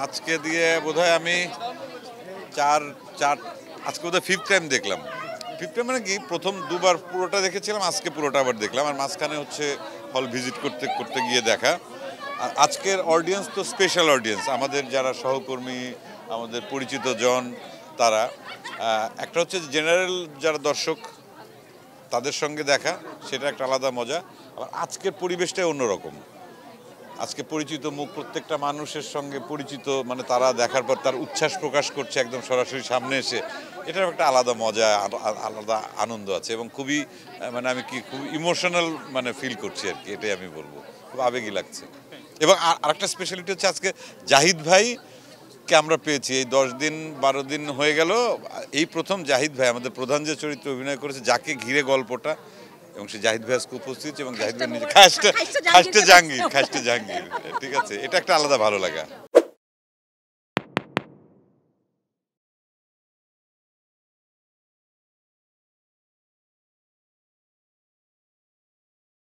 আজকে দিয়ে বোধহয় আমি চার চার আজকে বোধহয় ফিফথ টাইম দেখলাম। ফিফথ টাইম মানে কি, প্রথম দুবার পুরোটা দেখেছিলাম, আজকে পুরোটা আবার দেখলাম। আর মাঝখানে হচ্ছে হল ভিজিট করতে করতে গিয়ে দেখা। আর আজকের অডিয়েন্স তো স্পেশাল অডিয়েন্স, আমাদের যারা সহকর্মী, আমাদের পরিচিত জন, তারা একটা হচ্ছে জেনারেল যারা দর্শক তাদের সঙ্গে দেখা, সেটা একটা আলাদা মজা। আবার আজকের পরিবেশটাই অন্যরকম। আজকে পরিচিত মুখ, প্রত্যেকটা মানুষের সঙ্গে পরিচিত, মানে তারা দেখার পর তার উচ্ছ্বাস প্রকাশ করছে একদম সরাসরি সামনে এসে, এটার একটা আলাদা মজা, আলাদা আনন্দ আছে এবং খুবই মানে আমি কি খুব ইমোশনাল মানে ফিল করছি আর কি, এটাই আমি বলবো, খুব আবেগী লাগছে। এবং আরেকটা স্পেশালিটি হচ্ছে আজকে জাহিদ ভাইকে আমরা পেয়েছি। এই 10 দিন 12 দিন হয়ে গেল, এই প্রথম জাহিদ ভাই আমাদের প্রধান যে চরিত্রে অভিনয় করেছে, যাকে ঘিরে গল্পটা, এবং সে জাহিদ ভাই আজকে উপস্থিত এবং জাহিদ ভাই নিজে খাসতে জাহাঙ্গীর, ঠিক আছে, এটা একটা আলাদা ভালো লাগা।